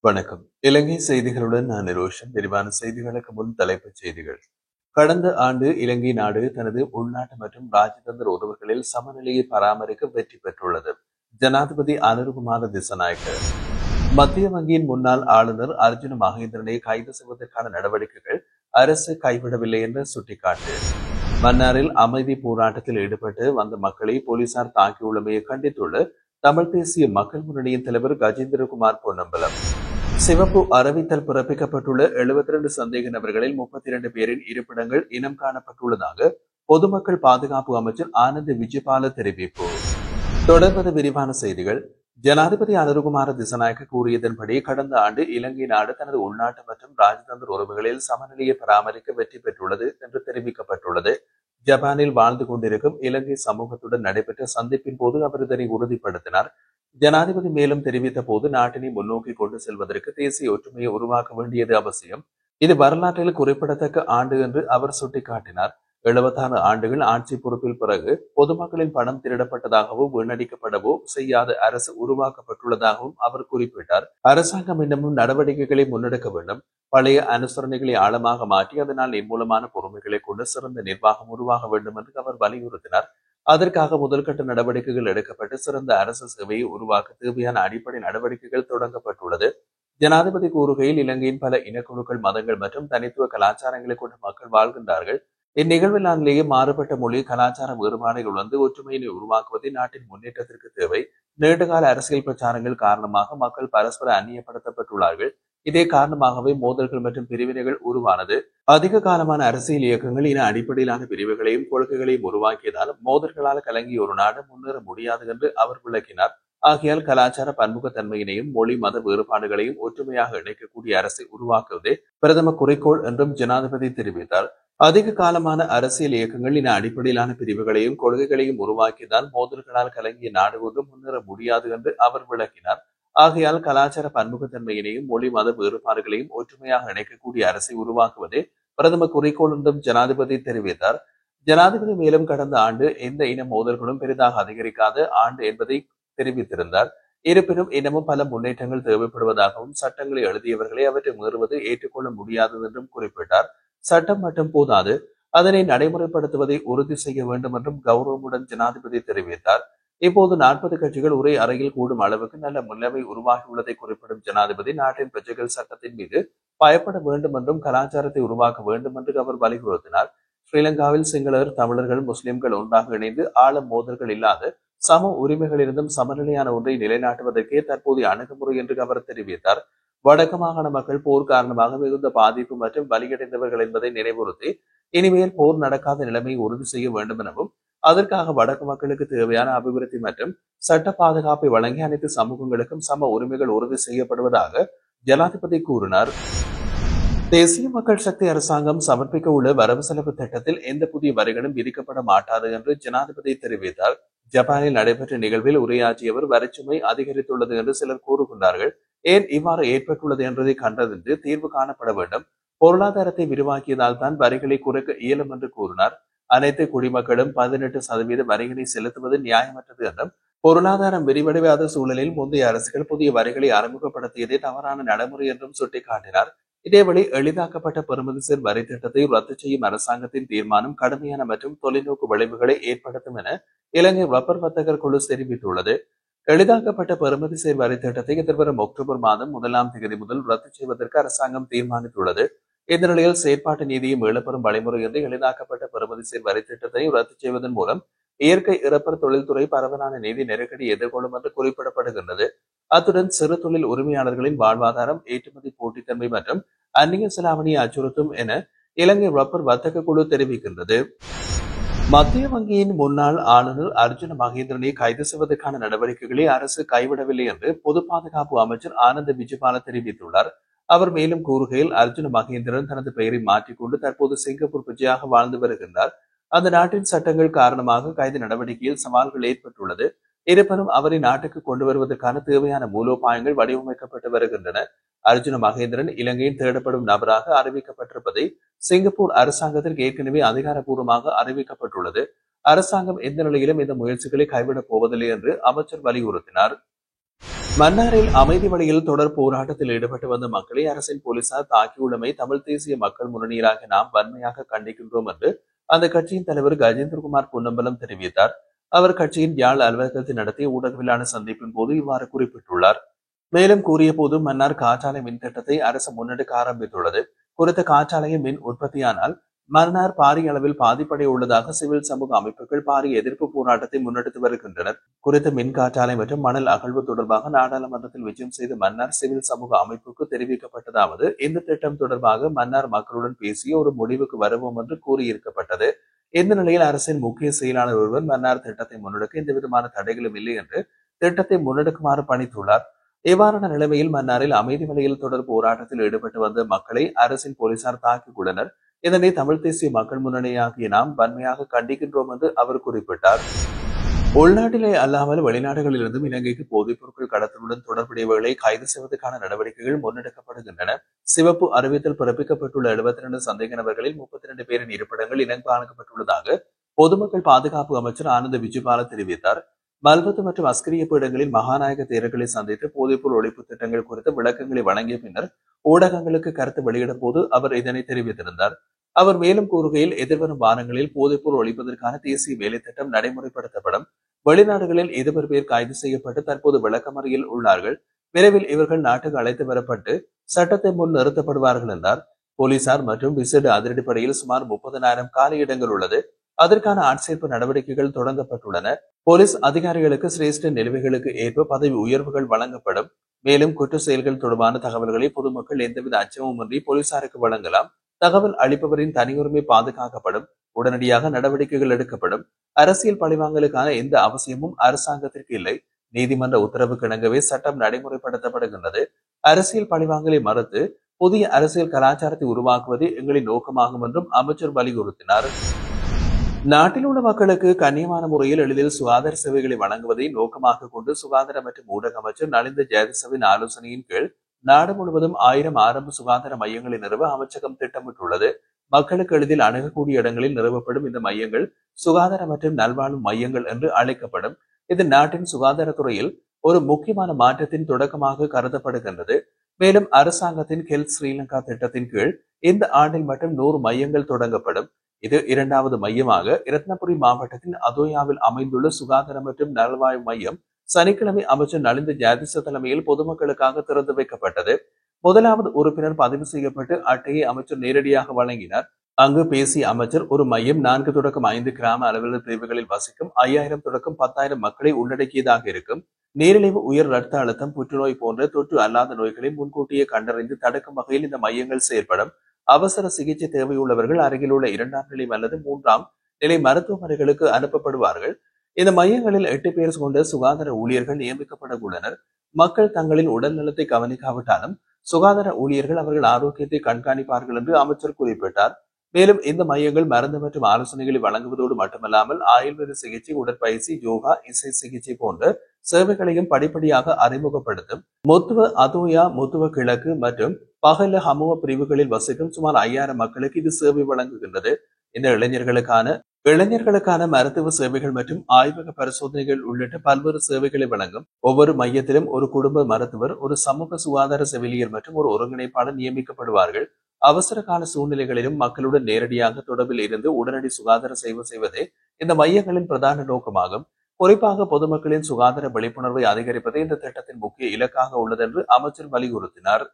வணக்கம். இலங்கை செய்திகளுடன் நான் நிரோஷன். விரிவான செய்திகளுக்கு முன் தலைப்புச் செய்திகள். கடந்த ஆண்டு இலங்கை நாடு தனது உள்நாட்டு மற்றும் ராஜதந்திர உறவுகளில் சமநிலையை பராமரிக்க வெற்றி பெற்றுள்ளது. ஜனாதிபதி அனுருகுமார திசாநாயக்க. மத்திய வங்கியின் முன்னாள் ஆளுநர் அர்ஜுன மகேந்திரனை கைது செய்வதற்கான நடவடிக்கைகள் அரசு கைவிடவில்லை என்று சுட்டிக்காட்டு. மன்னாரில் அமைதி போராட்டத்தில் ஈடுபட்டு வந்த மக்களை போலீசார் தாக்கியுள்ளமையை கண்டித்துள்ள தமிழ் தேசிய மக்கள் முன்னணியின் தலைவர் கஜேந்திரகுமார் பொன்னம்பலம். சிவப்பு அறிவித்தல் பிறப்பிக்கப்பட்டுள்ள 72 சந்தேக நபர்களில் 32 பேரின் இருப்பிடங்கள் இனம் காணப்பட்டுள்ளதாக பொதுமக்கள் பாதுகாப்பு அமைச்சர் ஆனந்த் விஜயபால தெரிவிப்பு. தொடர்வது விரிவான செய்திகள். ஜனாதிபதி அனுருகுமார திசாநாயக்க கூறியதன்படி கடந்த ஆண்டு இலங்கை நாடு தனது உள்நாட்டு மற்றும் ராஜதந்திர உறவுகளில் சமநிலையை பராமரிக்க வெற்றி பெற்றுள்ளது என்று தெரிவிக்கப்பட்டுள்ளது. ஜப்பானில் வாழ்ந்து கொண்டிருக்கும் இலங்கை சமூகத்துடன் நடைபெற்ற சந்திப்பின் போது அவர் இதனை உறுதிப்படுத்தினார். ஜனாதிபதி மேலும் தெரிவித்த போது நாட்டினை முன்னோக்கி கொண்டு செல்வதற்கு தேசிய ஒற்றுமையை உருவாக்க வேண்டியது அவசியம். இது வரலாற்றில் குறிப்பிடத்தக்க ஆண்டு என்று அவர் சுட்டிக்காட்டினார். 76 ஆண்டுகள் ஆட்சி பொறுப்பில் பிறகு பொதுமக்களின் பணம் திருடப்பட்டதாகவோ வீணடிக்கப்படவோ செய்யாத அரசு உருவாக்கப்பட்டுள்ளதாகவும் அவர் குறிப்பிட்டார். அரசாங்கம் இன்னமும் நடவடிக்கைகளை முன்னெடுக்க வேண்டும். பழைய அனுசரணைகளை ஆழமாக மாற்றி அதனால் நிர்மூலமான பொறுமைகளை கொண்டு சிறந்த நிர்வாகம் உருவாக வேண்டும் என்று அவர் வலியுறுத்தினார். அதற்காக முதல்கட்ட நடவடிக்கைகள் எடுக்கப்பட்டு சிறந்த அரசு சேவையை உருவாக்க தேவையான அடிப்படை நடவடிக்கைகள் தொடங்கப்பட்டுள்ளது. ஜனாதிபதி கூறுகையில் இலங்கையின் பல இனக்குழுக்கள், மதங்கள் மற்றும் தனித்துவ கலாச்சாரங்களை கொண்ட மக்கள் வாழ்கின்றார்கள். இந்நிகழ்விலானிலேயே மாறுபட்ட மொழி கலாச்சார வேறுபாடுகள் வந்து ஒற்றுமையினை உருவாக்குவதே நாட்டின் முன்னேற்றத்திற்கு தேவை. நீண்டகால அரசியல் பிரச்சாரங்கள் காரணமாக மக்கள் பரஸ்பர அந்நியப்படுத்தப்பட்டுள்ளார்கள். இதே காரணமாகவே மோதல்கள் மற்றும் பிரிவினைகள் உருவானது. அதிக காலமான அரசியல் இயக்கங்கள் இன அடிப்படையிலான பிரிவுகளையும் கொள்கைகளையும் உருவாக்கியதால் மோதல்களால் கலங்கிய ஒரு நாடு முன்னேற முடியாது என்று அவர் விளக்கினார். ஆகையால் கலாச்சார பன்முகத்தன்மையினையும் மொழி மத வேறுபாடுகளையும் ஒற்றுமையாக இணைக்கக்கூடிய அரசை உருவாக்குவதே பிரதம குறிக்கோள் என்றும் ஜனாதிபதி தெரிவித்தார். அதிக காலமான அரசியல் இயக்கங்கள் இன அடிப்படையிலான பிரிவுகளையும் கொள்கைகளையும் உருவாக்கியதால் மோதல்களால் கலங்கிய நாடு ஒன்று முன்னேற முடியாது என்று அவர் விளக்கினார். ஆகையால் கலாச்சார பன்முகத்தன்மையினையும் மொழி மத வேறுபாடுகளையும் ஒற்றுமையாக இணைக்கக்கூடிய அரசை உருவாக்குவதே பிரதம குறிக்கோள் என்றும் ஜனாதிபதி தெரிவித்தார். ஜனாதிபதி மேலும் கடந்த ஆண்டு எந்த இன மோதல்களும் பெரிதாக அதிகரிக்காத ஆண்டு என்பதை தெரிவித்திருந்தார். இருப்பினும் இன்னமும் பல முன்னேற்றங்கள் தேவைப்படுவதாகவும் சட்டங்களை எழுதியவர்களை அவற்றை மீறுவது ஏற்றுக்கொள்ள முடியாதது என்றும் குறிப்பிட்டார். சட்டம் மட்டும் போதாது, அதனை நடைமுறைப்படுத்துவதை உறுதி செய்ய வேண்டும் என்றும் கௌரவமுடன் ஜனாதிபதி தெரிவித்தார். இப்போது 40 கட்சிகள் ஒரே அறையில் கூடும் அளவுக்கு நல்ல முன்னமை உருவாகியுள்ளதை குறிப்பிடும் ஜனாதிபதி நாட்டின் பிரஜைகள் சட்டத்தின் மீது பயப்பட வேண்டும் என்றும் கலாச்சாரத்தை உருவாக்க வேண்டும் என்று அவர் வலியுறுத்தினார். ஸ்ரீலங்காவில் சிங்களர், தமிழர்கள், முஸ்லிம்கள் ஒன்றாக இணைந்து ஆழ மோதல்கள் இல்லாத சம உரிமைகளிலிருந்தும் சமநிலையான ஒன்றை நிலைநாட்டுவதற்கே தற்போதைய அணுகுமுறை என்று அவர் தெரிவித்தார். வடக்கு மாகாண மக்கள் போர் காரணமாக மிகுந்த பாதிப்பு மற்றும் பலியடைந்தவர்கள் என்பதை நினைவுறுத்தி இனிமேல் போர் நடக்காத நிலைமையை உறுதி செய்ய வேண்டும் எனவும் அதற்காக வடக்கு மக்களுக்கு தேவையான அபிவிருத்தி மற்றும் சட்ட பாதுகாப்பை வழங்கி அனைத்து சமூகங்களுக்கும் சம உரிமைகள் உறுதி செய்யப்படுவதாக ஜனாதிபதி கூறினார். தேசிய மக்கள் சக்தி அரசாங்கம் சமர்ப்பிக்க உள்ள வரவு செலவு திட்டத்தில் எந்த புதிய வரிகளும் விதிக்கப்பட மாட்டாது என்று ஜனாதிபதி தெரிவித்தார். ஜப்பானில் நடைபெற்ற நிகழ்வில் உரையாற்றியவர் வரிச்சுமை அதிகரித்துள்ளது என்று சிலர் கூறுகின்றார்கள். ஏன் இவ்வாறு ஏற்பட்டுள்ளது என்பதை கண்டறிந்து தீர்வு காணப்பட வேண்டும். பொருளாதாரத்தை விரிவாக்கியதால் தான் வரிகளை குறைக்க இயலும் என்று கூறினார். அனைத்து குடிமக்களும் 18% வரிகளை செலுத்துவது நியாயமற்றது என்றும் பொருளாதாரம் விரிவடையாத சூழலில் முந்தைய அரசுகள் புதிய வரிகளை அறிமுகப்படுத்தியதே தவறான நடைமுறை என்றும் சுட்டிக்காட்டினார். இதேவழி எளிதாக்கப்பட்ட பெறுமதிசேர் வரி திட்டத்தை ரத்து செய்யும் அரசாங்கத்தின் தீர்மானம் கடுமையான மற்றும் தொலைநோக்கு விளைவுகளை ஏற்படுத்தும் என இலங்கை ரப்பர் வர்த்தகர் குழு தெரிவித்துள்ளது. எளிதாக்கப்பட்ட பெறுமதிசேர் வரி திட்டத்தை எதிர்வரும் அக்டோபர் மாதம் 1ஆம் தேதி முதல் ரத்து செய்வதற்கு அரசாங்கம் தீர்மானித்துள்ளது. இந்த நிலையில் செயற்பாட்டு நீதியும் மீளப்பெறும் வழிமுறை என்று எளிதாக்கப்பட்ட பெறுமதிசேர் வரி திட்டத்தை ரத்து செய்வதன் மூலம் இயற்கை இறப்பர் தொழில்துறை பரவலான நீதி நெருக்கடி எதிர்கொள்ளும் என்று குறிப்பிடப்படுகின்றது. அத்துடன் சிறு தொழில் உரிமையாளர்களின் வாழ்வாதாரம், ஏற்றுமதி போட்டித்தன்மை மற்றும் அந்நிய செலாவணியை அச்சுறுத்தும் என இலங்கை ரப்பர் வர்த்தக குழு தெரிவிக்கின்றது. மத்திய வங்கியின் முன்னாள் ஆளுநர் அர்ஜுன மகேந்திரனை கைது செய்வதற்கான நடவடிக்கைகளை அரசு கைவிடவில்லை என்று பொது பாதுகாப்பு அமைச்சர் ஆனந்த் விஜயபால தெரிவித்துள்ளார். அவர் மேலும் கூறுகையில், அர்ஜுன மகேந்திரன் தனது பெயரை மாற்றிக்கொண்டு தற்போது சிங்கப்பூர் பிரஜையாக வாழ்ந்து வருகின்றார். அந்த நாட்டின் சட்டங்கள் காரணமாக கைது நடவடிக்கையில் சவால்கள் ஏற்பட்டுள்ளது. இருப்பினும் அவரை நாட்டுக்கு கொண்டு வருவதற்கான தேவையான மூலோபாயங்கள் வடிவமைக்கப்பட்டு வருகின்றன. அர்ஜுன மகேந்திரன் இலங்கையில் தேடப்படும் நபராக அறிவிக்கப்பட்டிருப்பதை சிங்கப்பூர் அரசாங்கத்திற்கு ஏற்கனவே அதிகாரப்பூர்வமாக அறிவிக்கப்பட்டுள்ளது. அரசாங்கம் எந்த நிலையிலும் இந்த முயற்சிகளை கைவிடப் போவதில்லை என்று அமைச்சர் வலியுறுத்தினார். மன்னாரில் அமைதி வழியில் தொடர் போராட்டத்தில் ஈடுபட்டு வந்த மக்களை அரசின் போலீசார் தாக்கியுள்ளமை தமிழ் தேசிய மக்கள் முன்னணியிலாக நாம் வன்மையாக கண்டிக்கின்றோம் என்று அந்த கட்சியின் தலைவர் கஜேந்திரகுமார் பொன்னம்பலம் தெரிவித்தார். அவர் கட்சியின் யாழ் அலுவலகத்தில் நடத்திய ஊடகவியலாளர் சந்திப்பின் போது இவ்வாறு குறிப்பிட்டுள்ளார். மேலும் கூறிய போது மன்னார் காற்றாலை மின் திட்டத்தை அரசு முன்னெடுக்க ஆரம்பித்துள்ளது. குறித்த காற்றாலையின் மின் உற்பத்தியானால் மன்னார் பாரிய அளவில் பாதிப்படைய உள்ளதாக சிவில் சமூக அமைப்புகள் பாரிய எதிர்ப்பு போராட்டத்தை முன்னெடுத்து வருகின்றனர். குறித்த மின் காற்றாலை மற்றும் மணல் அகழ்வு தொடர்பாக நாடாளுமன்றத்தில் விஜயம் செய்த மன்னார் சிவில் சமூக அமைப்புக்கு தெரிவிக்கப்பட்டதாவது, இந்த திட்டம் தொடர்பாக மன்னார் மக்களுடன் பேசி ஒரு முடிவுக்கு வருவோம் என்று கூறியிருக்கப்பட்டது. இந்த நிலையில் அரசின் முக்கிய செயலாளர் ஒருவர் மன்னார் திட்டத்தை முன்னெடுக்க எந்தவிதமான தடைகளும் இல்லை என்று திட்டத்தை முன்னெடுக்குமாறு பணித்துள்ளார். இவ்வாறான நிலைமையில் மன்னாரில் அமைதி வழியில் தொடர் போராட்டத்தில் ஈடுபட்டு வந்த மக்களை அரசின் போலீசார் தாக்கிக் கொண்டனர். இதனை தமிழ் தேசிய மக்கள் முன்னணியாகிய நாம் வன்மையாக கண்டிக்கின்றோம் என்று அவர் குறிப்பிட்டார். உள்நாட்டிலே அல்லாமல் வெளிநாடுகளிலிருந்தும் இலங்கைக்கு போதைப் பொருட்கள் கடத்தலுடன் தொடர்புடையவர்களை கைது செய்வதற்கான நடவடிக்கைகள் முன்னெடுக்கப்படுகின்றன. சிவப்பு அறிவித்தல் பிறப்பிக்கப்பட்டுள்ள 72 சந்தேக நபர்களில் 32 பேரின் இருப்பிடங்கள் இனங்காணப்பட்டுள்ளதாக பொதுமக்கள் பாதுகாப்பு அமைச்சர் ஆனந்த விஜயபால தெரிவித்தார். மல்வத்து மற்றும் அஸ்கிரிய பீடங்களில் மகாநாயக தேரர்களை சந்தித்து போதைப்பொருள் ஒழிப்பு திட்டங்கள் குறித்த விளக்கங்களை வழங்கிய பின்னர் ஊடகங்களுக்கு கருத்து வெளியிடும் போது அவர் இதனை தெரிவித்திருந்தார். அவர் மேலும் கூறுகையில், எதிர்வரும் வாரங்களில் போதைப்பொருள் ஒழிப்பதற்கான தேசிய வேலை திட்டம் நடைமுறைப்படுத்தப்படும். வெளிநாடுகளில் 20 பேர் கைது செய்யப்பட்டு தற்போது விளக்கமறியல் உள்ளார்கள். விரைவில் இவர்கள் நாட்டுக்கு அழைத்து வரப்பட்டு சட்டத்தை முன் நிறுத்தப்படுவார்கள் என்றார். போலீசார் மற்றும் விசேட அதிரடிப்படையில் சுமார் 30,000 காலியிடங்கள் உள்ளது. அதற்கான ஆட்சேர்ப்பு நடவடிக்கைகள் தொடங்கப்பட்டுள்ளன. போலீஸ் அதிகாரிகளுக்கு சிரேஷ்ட நிலுவைகளுக்கு ஏற்ப பதவி உயர்வுகள் வழங்கப்படும். மேலும் குற்ற செயல்கள் தொடர்பான தகவல்களை பொதுமக்கள் எந்தவித அச்சமுமின்றி போலீசாருக்கு வழங்கலாம். தகவல் அளிப்பவரின் தனியுரிமை பாதுகாக்கப்படும். உடனடியாக நடவடிக்கைகள் எடுக்கப்படும். அரசியல் பழிவாங்கலுக்கான எந்த அவசியமும் அரசாங்கத்திற்கு இல்லை. நீதிமன்ற உத்தரவுக்கு இணங்கவே சட்டம் நடைமுறைப்படுத்தப்படுகின்றது. அரசியல் பழிவாங்கலை மறுத்து புதிய அரசியல் கலாச்சாரத்தை உருவாக்குவதே எங்களின் நோக்கமாகும் என்றும் அமைச்சர் வலியுறுத்தினார். நாட்டில் உள்ள மக்களுக்கு கண்ணியமான முறையில் எளிதில் சுகாதார சேவைகளை வழங்குவதை நோக்கமாக கொண்டு சுகாதார மற்றும் ஊடக அமைச்சர் நலிந்த ஜெயதிசவின் ஆலோசனையின் கீழ் நாடு முழுவதும் 1000 ஆரம்ப சுகாதார மையங்களை நிறுவ அமைச்சகம் திட்டமிட்டுள்ளது. மக்களுக்கு எளிதில் அணுகக்கூடிய இடங்களில் நிறுவப்படும் இந்த மையங்கள் சுகாதார மற்றும் நல்வாழ்வு மையங்கள் என்று அழைக்கப்படும். இது நாட்டின் சுகாதாரத்துறையில் ஒரு முக்கியமான மாற்றத்தின் தொடக்கமாக கருதப்படுகின்றது. மேலும் அரசாங்கத்தின் ஹெல்த் ஸ்ரீலங்கா திட்டத்தின் கீழ் இந்த ஆண்டில் மட்டும் 100 மையங்கள் தொடங்கப்படும். இது 2வது மையமாக இரத்னபுரி மாவட்டத்தின் அதோயாவில் அமைந்துள்ள சுகாதார மற்றும் நல்வாழ்வு மையம் சனிக்கிழமை அமைச்சர் நலிந்த ஜாதிச தலைமையில் பொதுமக்களுக்காக திறந்து வைக்கப்பட்டது. 1வது உறுப்பினர் பதிவு செய்யப்பட்டு அட்டையை அமைச்சர் நேரடியாக வழங்கினார். அங்கு பேசிய அமைச்சர், ஒரு மையம் 4 தொடக்கம் 5 கிராம அலுவலர் பிரிவுகளில் வசிக்கும் 5000 தொடக்கம் 10,000 மக்களை உள்ளடக்கியதாக இருக்கும். நீரிழிவு, உயர் இரத்த அழுத்தம், புற்றுநோய் போன்ற தொற்று அல்லாத நோய்களை முன்கூட்டியே கண்டறிந்து தடுக்கும் வகையில் இந்த மையங்கள் செயல்படும். அவசர சிகிச்சை தேவையுள்ளவர்கள் அருகில் உள்ள 2ஆம் நிலை அல்லது 3ஆம் நிலை மருத்துவமனைகளுக்கு அனுப்பப்படுவார்கள். இந்த மையங்களில் 8 பேர் கொண்ட சுகாதார ஊழியர்கள் நியமிக்கப்பட உள்ளனர். மக்கள் தங்களின் உடல் நலத்தை கவனிக்காவிட்டாலும் சுகாதார ஊழியர்கள் அவர்கள் ஆரோக்கியத்தை கண்காணிப்பார்கள் என்று அமைச்சர் குறிப்பிட்டார். மேலும் இந்த மையங்கள் மருந்து மற்றும் ஆலோசனைகளை வழங்குவதோடு மட்டுமல்லாமல் ஆயுர்வேத சிகிச்சை, உடற்பயிற்சி, யோகா, இசை சிகிச்சை போன்ற சேவைகளையும் படிப்படியாக அறிமுகப்படுத்தும். முத்துவ அதோயா, முத்துவ கிழக்கு மற்றும் பகல ஹமுவ பிரிவுகளில் வசிக்கும் சுமார் 5000 மக்களுக்கு இது சேவை வழங்குகின்றது. இந்த இளைஞர்களுக்கான மருத்துவ சேவைகள் மற்றும் ஆய்வக பரிசோதனைகள் உள்ளிட்ட பல்வேறு சேவைகளை வழங்கும். ஒவ்வொரு மையத்திலும் ஒரு குடும்ப மருத்துவர், ஒரு சமூக சுகாதார செவிலியர் மற்றும் ஒரு ஒருங்கிணைப்பாளர் நியமிக்கப்படுவார்கள். அவசர கால சூழ்நிலைகளிலும் மக்களுடன் நேரடியாக தொடர்பில் இருந்து உடனடி சுகாதார சேவை செய்வதே இந்த மையங்களின் பிரதான நோக்கமாகும். குறிப்பாக பொதுமக்களின் சுகாதார விழிப்புணர்வை அதிகரிப்பதே இந்த திட்டத்தின் முக்கிய இலக்காக உள்ளது என்று அமைச்சர் வலியுறுத்தினார்.